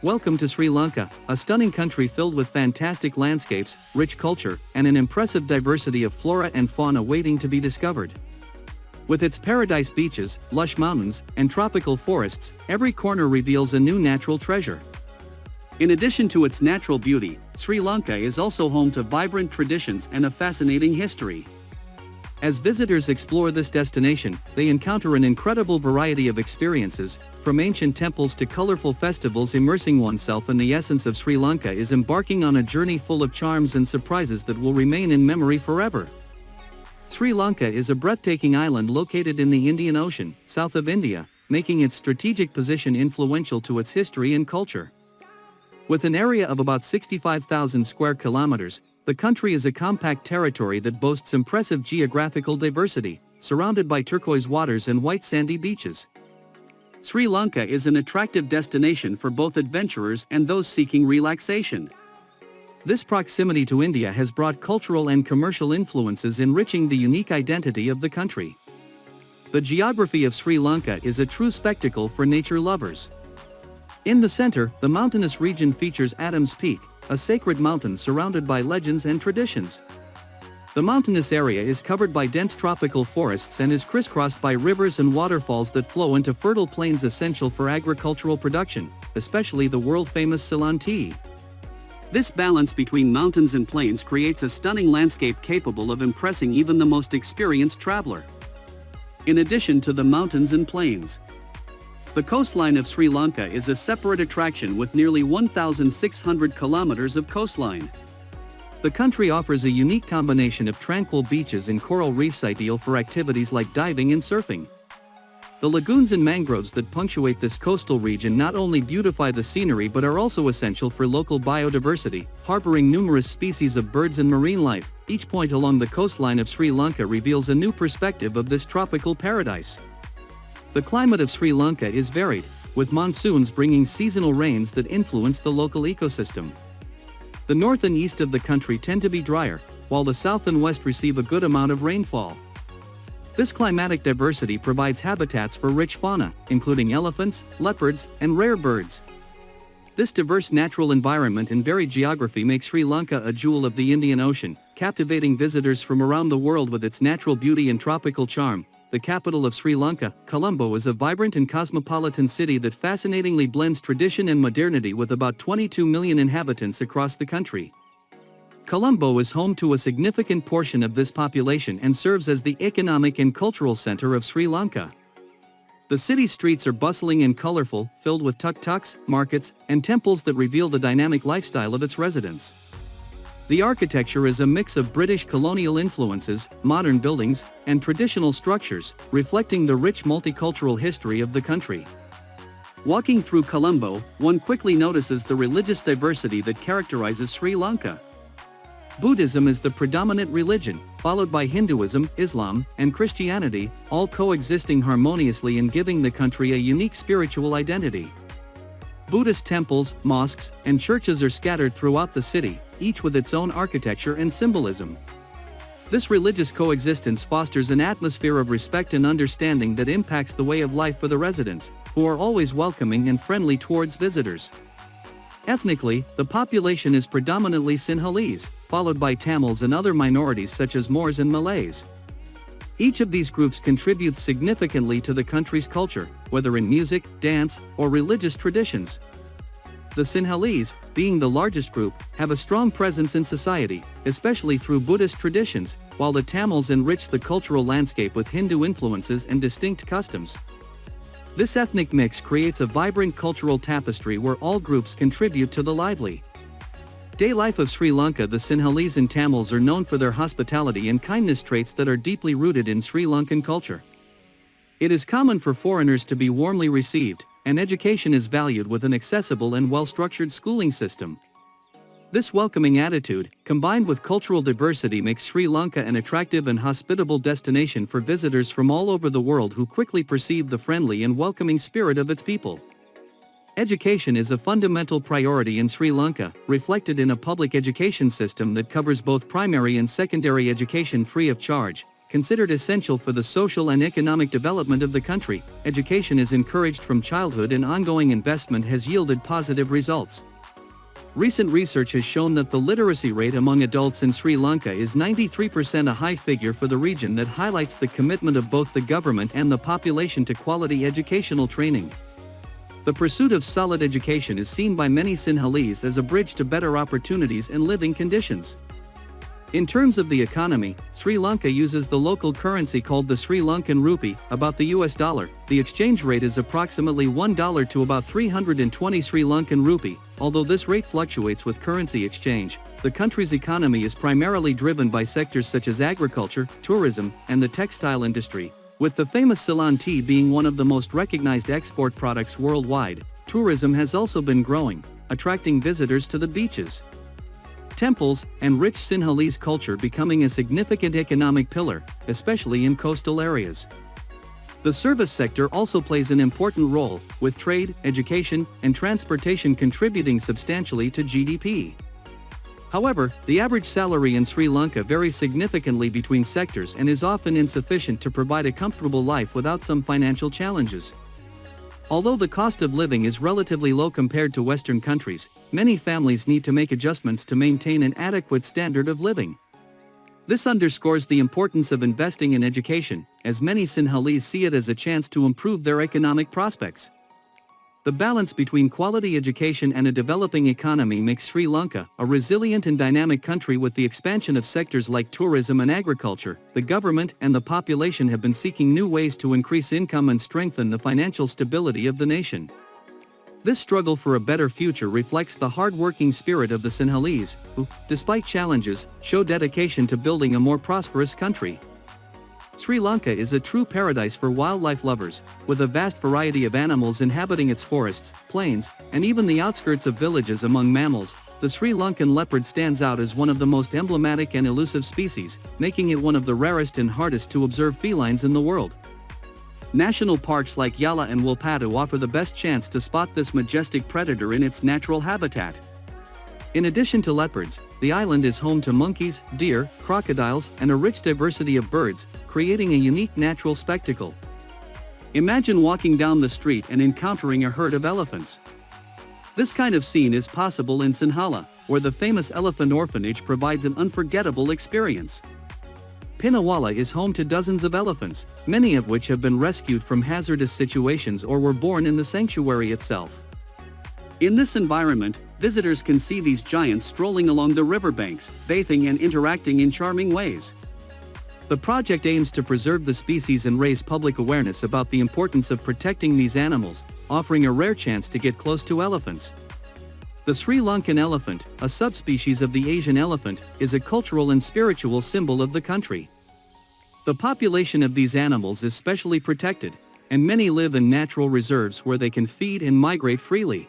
Welcome to Sri Lanka, a stunning country filled with fantastic landscapes, rich culture, and an impressive diversity of flora and fauna waiting to be discovered. With its paradise beaches, lush mountains, and tropical forests, every corner reveals a new natural treasure. In addition to its natural beauty, Sri Lanka is also home to vibrant traditions and a fascinating history. As visitors explore this destination, they encounter an incredible variety of experiences, from ancient temples to colorful festivals. Immersing oneself in the essence of Sri Lanka is embarking on a journey full of charms and surprises that will remain in memory forever. Sri Lanka is a breathtaking island located in the Indian Ocean, south of India, making its strategic position influential to its history and culture. With an area of about 65,000 square kilometers, the country is a compact territory that boasts impressive geographical diversity, surrounded by turquoise waters and white sandy beaches. Sri Lanka is an attractive destination for both adventurers and those seeking relaxation. This proximity to India has brought cultural and commercial influences, enriching the unique identity of the country. The geography of Sri Lanka is a true spectacle for nature lovers. In the center, the mountainous region features Adam's Peak, a sacred mountain surrounded by legends and traditions. The mountainous area is covered by dense tropical forests and is crisscrossed by rivers and waterfalls that flow into fertile plains essential for agricultural production, especially the world-famous Ceylon tea. This balance between mountains and plains creates a stunning landscape capable of impressing even the most experienced traveler. In addition to the mountains and plains, the coastline of Sri Lanka is a separate attraction with nearly 1,600 kilometers of coastline. The country offers a unique combination of tranquil beaches and coral reefs, ideal for activities like diving and surfing. The lagoons and mangroves that punctuate this coastal region not only beautify the scenery but are also essential for local biodiversity, harboring numerous species of birds and marine life. Each point along the coastline of Sri Lanka reveals a new perspective of this tropical paradise. The climate of Sri Lanka is varied, with monsoons bringing seasonal rains that influence the local ecosystem. The north and east of the country tend to be drier, while the south and west receive a good amount of rainfall. This climatic diversity provides habitats for rich fauna, including elephants, leopards, and rare birds. This diverse natural environment and varied geography make Sri Lanka a jewel of the Indian Ocean, captivating visitors from around the world with its natural beauty and tropical charm. The capital of Sri Lanka, Colombo, is a vibrant and cosmopolitan city that fascinatingly blends tradition and modernity with about 22 million inhabitants across the country. Colombo is home to a significant portion of this population and serves as the economic and cultural center of Sri Lanka. The city's streets are bustling and colorful, filled with tuk-tuks, markets, and temples that reveal the dynamic lifestyle of its residents. The architecture is a mix of British colonial influences, modern buildings, and traditional structures, reflecting the rich multicultural history of the country. Walking through Colombo, one quickly notices the religious diversity that characterizes Sri Lanka. Buddhism is the predominant religion, followed by Hinduism, Islam, and Christianity, all coexisting harmoniously and giving the country a unique spiritual identity. Buddhist temples, mosques, and churches are scattered throughout the city, each with its own architecture and symbolism. This religious coexistence fosters an atmosphere of respect and understanding that impacts the way of life for the residents, who are always welcoming and friendly towards visitors. Ethnically, the population is predominantly Sinhalese, followed by Tamils and other minorities such as Moors and Malays. Each of these groups contributes significantly to the country's culture, whether in music, dance, or religious traditions. The Sinhalese, being the largest group, have a strong presence in society, especially through Buddhist traditions, while the Tamils enrich the cultural landscape with Hindu influences and distinct customs. This ethnic mix creates a vibrant cultural tapestry where all groups contribute to the lively day life of Sri Lanka. The Sinhalese and Tamils are known for their hospitality and kindness, traits that are deeply rooted in Sri Lankan culture. It is common for foreigners to be warmly received, and education is valued with an accessible and well-structured schooling system. This welcoming attitude, combined with cultural diversity, makes Sri Lanka an attractive and hospitable destination for visitors from all over the world who quickly perceive the friendly and welcoming spirit of its people. Education is a fundamental priority in Sri Lanka, reflected in a public education system that covers both primary and secondary education free of charge. considered essential for the social and economic development of the country. Education is encouraged from childhood and ongoing investment has yielded positive results. Recent research has shown that the literacy rate among adults in Sri Lanka is 93%, a high figure for the region that highlights the commitment of both the government and the population to quality educational training. The pursuit of solid education is seen by many Sinhalese as a bridge to better opportunities and living conditions. In terms of the economy, Sri Lanka uses the local currency called the Sri Lankan rupee, about the US dollar. The exchange rate is approximately $1 to about 320 Sri Lankan rupee. Although this rate fluctuates with currency exchange, the country's economy is primarily driven by sectors such as agriculture, tourism, and the textile industry. With the famous Ceylon tea being one of the most recognized export products worldwide, tourism has also been growing, attracting visitors to the beaches, temples, and rich Sinhalese culture becoming a significant economic pillar, especially in coastal areas. The service sector also plays an important role, with trade, education, and transportation contributing substantially to GDP. However, the average salary in Sri Lanka varies significantly between sectors and is often insufficient to provide a comfortable life without some financial challenges. Although the cost of living is relatively low compared to Western countries, many families need to make adjustments to maintain an adequate standard of living. This underscores the importance of investing in education, as many Sinhalese see it as a chance to improve their economic prospects. The balance between quality education and a developing economy makes Sri Lanka a resilient and dynamic country. With the expansion of sectors like tourism and agriculture, the government and the population have been seeking new ways to increase income and strengthen the financial stability of the nation. This struggle for a better future reflects the hard-working spirit of the Sinhalese, who, despite challenges, show dedication to building a more prosperous country. Sri Lanka is a true paradise for wildlife lovers, with a vast variety of animals inhabiting its forests, plains, and even the outskirts of villages. Among mammals, the Sri Lankan leopard stands out as one of the most emblematic and elusive species, making it one of the rarest and hardest to observe felines in the world. National parks like Yala and Wolpatu offer the best chance to spot this majestic predator in its natural habitat. In addition to leopards, the island is home to monkeys, deer, crocodiles, and a rich diversity of birds, creating a unique natural spectacle. Imagine walking down the street and encountering a herd of elephants. This kind of scene is possible in Sinhala, where the famous elephant orphanage provides an unforgettable experience. Pinawala is home to dozens of elephants, many of which have been rescued from hazardous situations or were born in the sanctuary itself. In this environment, visitors can see these giants strolling along the riverbanks, bathing and interacting in charming ways. The project aims to preserve the species and raise public awareness about the importance of protecting these animals, offering a rare chance to get close to elephants. The Sri Lankan elephant, a subspecies of the Asian elephant, is a cultural and spiritual symbol of the country. The population of these animals is specially protected, and many live in natural reserves where they can feed and migrate freely.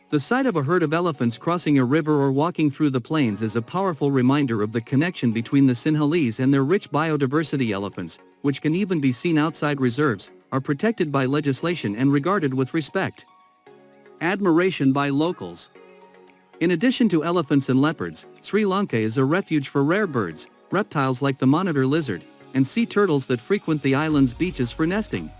The sight of a herd of elephants crossing a river or walking through the plains is a powerful reminder of the connection between the Sinhalese and their rich biodiversity. Elephants, which can even be seen outside reserves, are protected by legislation and regarded with respect. Admiration by locals. In addition to elephants and leopards, Sri Lanka is a refuge for rare birds, reptiles like the monitor lizard, and sea turtles that frequent the island's beaches for nesting.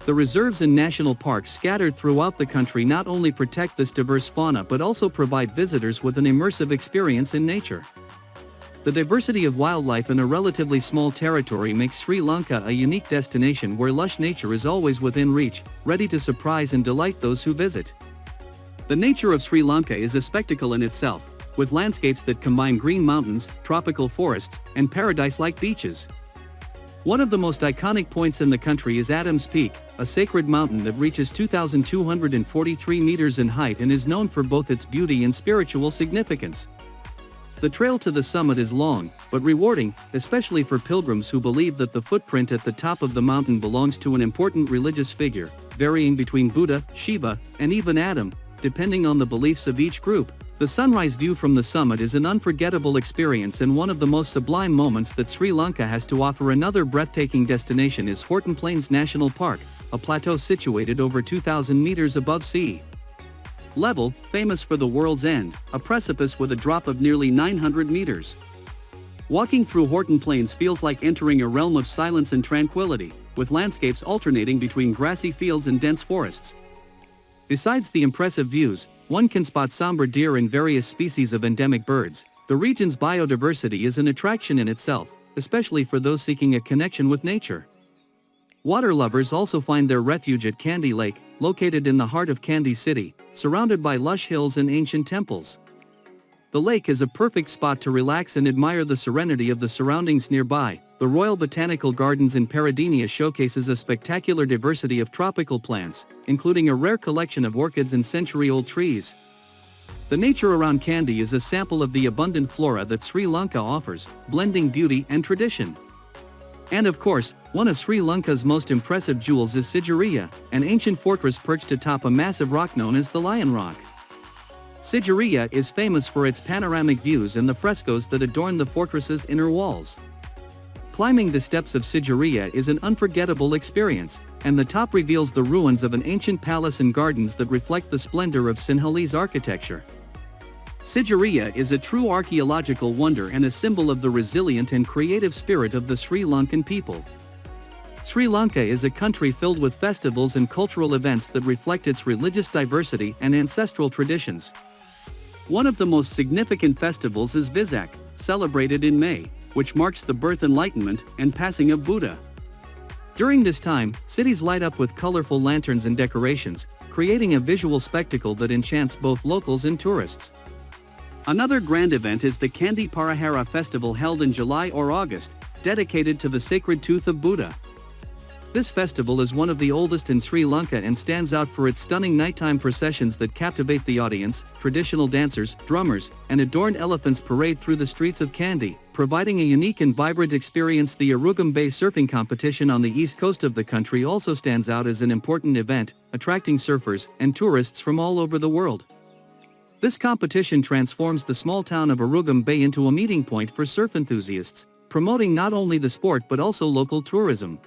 The reserves and national parks scattered throughout the country not only protect this diverse fauna but also provide visitors with an immersive experience in nature. The diversity of wildlife in a relatively small territory makes Sri Lanka a unique destination where lush nature is always within reach, ready to surprise and delight those who visit. The nature of Sri Lanka is a spectacle in itself, with landscapes that combine green mountains, tropical forests, and paradise-like beaches. One of the most iconic points in the country is Adam's Peak, a sacred mountain that reaches 2,243 meters in height and is known for both its beauty and spiritual significance. The trail to the summit is long, but rewarding, especially for pilgrims who believe that the footprint at the top of the mountain belongs to an important religious figure, varying between Buddha, Shiva, and even Adam, depending on the beliefs of each group. The sunrise view from the summit is an unforgettable experience and one of the most sublime moments that Sri Lanka has to offer. Another breathtaking destination is Horton Plains National Park, a plateau situated over 2,000 meters above sea level, famous for the world's end, a precipice with a drop of nearly 900 meters. Walking through Horton Plains feels like entering a realm of silence and tranquility, with landscapes alternating between grassy fields and dense forests. Besides the impressive views, one can spot somber deer and various species of endemic birds. The region's biodiversity is an attraction in itself, especially for those seeking a connection with nature. Water lovers also find their refuge at Kandy Lake, located in the heart of Kandy City, surrounded by lush hills and ancient temples. The lake is a perfect spot to relax and admire the serenity of the surroundings nearby. The Royal Botanical Gardens in Paradenia showcases a spectacular diversity of tropical plants, including a rare collection of orchids and century-old trees. The nature around Kandy is a sample of the abundant flora that Sri Lanka offers, blending beauty and tradition. And of course, one of Sri Lanka's most impressive jewels is Sigiriya, an ancient fortress perched atop a massive rock known as the Lion Rock. Sigiriya is famous for its panoramic views and the frescoes that adorn the fortress's inner walls. Climbing the steps of Sigiriya is an unforgettable experience, and the top reveals the ruins of an ancient palace and gardens that reflect the splendor of Sinhalese architecture. Sigiriya is a true archaeological wonder and a symbol of the resilient and creative spirit of the Sri Lankan people. Sri Lanka is a country filled with festivals and cultural events that reflect its religious diversity and ancestral traditions. One of the most significant festivals is Vesak, celebrated in May, which marks the birth, enlightenment, and passing of Buddha. During this time, cities light up with colorful lanterns and decorations, creating a visual spectacle that enchants both locals and tourists. Another grand event is the Kandy Parahara festival held in July or August, dedicated to the sacred tooth of Buddha. This festival is one of the oldest in Sri Lanka and stands out for its stunning nighttime processions that captivate the audience. Traditional dancers, drummers, and adorned elephants parade through the streets of Kandy, providing a unique and vibrant experience. The Arugam Bay surfing competition on the east coast of the country also stands out as an important event, attracting surfers and tourists from all over the world. This competition transforms the small town of Arugam Bay into a meeting point for surf enthusiasts, promoting not only the sport but also local tourism.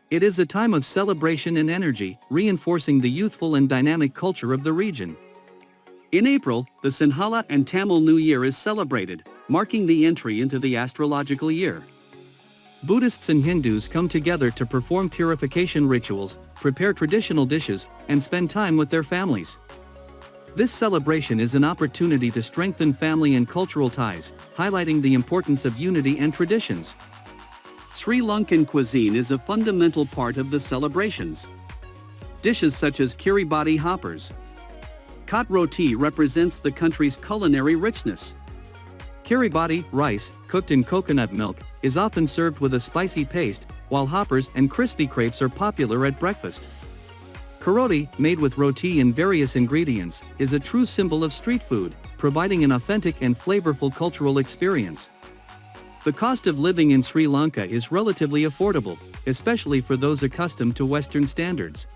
It is a time of celebration and energy, reinforcing the youthful and dynamic culture of the region. In April, the Sinhala and Tamil New Year is celebrated, marking the entry into the astrological year. Buddhists and Hindus come together to perform purification rituals, prepare traditional dishes, and spend time with their families. This celebration is an opportunity to strengthen family and cultural ties, highlighting the importance of unity and traditions. Sri Lankan cuisine is a fundamental part of the celebrations. Dishes such as kiribati hoppers. Kottu roti represents the country's culinary richness. Kiribati, rice, cooked in coconut milk, is often served with a spicy paste, while hoppers and crispy crepes are popular at breakfast. Karoti, made with roti and various ingredients, is a true symbol of street food, providing an authentic and flavorful cultural experience. The cost of living in Sri Lanka is relatively affordable, especially for those accustomed to Western standards.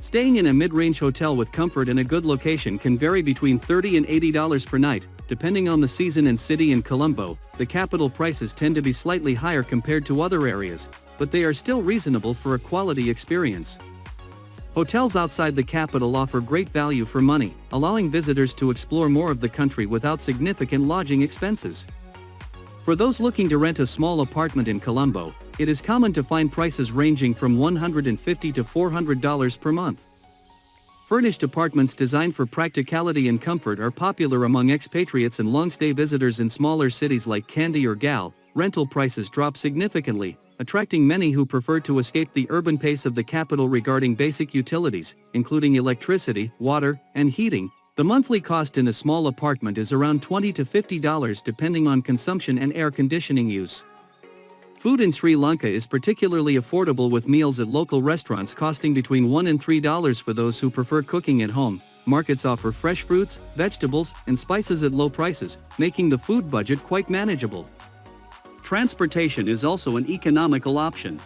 Staying in a mid-range hotel with comfort and a good location can vary between $30 and $80 per night, depending on the season and city. In Colombo, the capital prices tend to be slightly higher compared to other areas, but they are still reasonable for a quality experience. Hotels outside the capital offer great value for money, allowing visitors to explore more of the country without significant lodging expenses. For those looking to rent a small apartment in Colombo, it is common to find prices ranging from $150 to $400 per month. Furnished apartments designed for practicality and comfort are popular among expatriates and long-stay visitors. In smaller cities like Kandy or Gal, rental prices drop significantly, attracting many who prefer to escape the urban pace of the capital. Regarding basic utilities, including electricity, water, and heating, the monthly cost in a small apartment is around $20 to $50 depending on consumption and air conditioning use. Food in Sri Lanka is particularly affordable, with meals at local restaurants costing between $1 and $3 for those who prefer cooking at home. Markets offer fresh fruits, vegetables, and spices at low prices, making the food budget quite manageable. Transportation is also an economical option.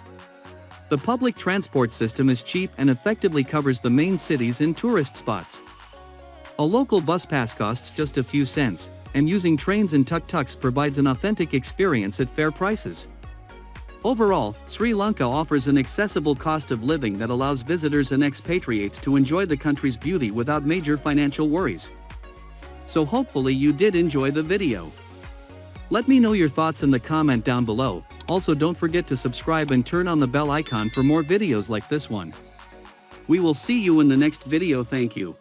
The public transport system is cheap and effectively covers the main cities and tourist spots. A local bus pass costs just a few cents, and using trains and tuk-tuks provides an authentic experience at fair prices. Overall, Sri Lanka offers an accessible cost of living that allows visitors and expatriates to enjoy the country's beauty without major financial worries. So hopefully you did enjoy the video. Let me know your thoughts in the comment down below. Also don't forget to subscribe and turn on the bell icon for more videos like this one. We will see you in the next video. Thank you.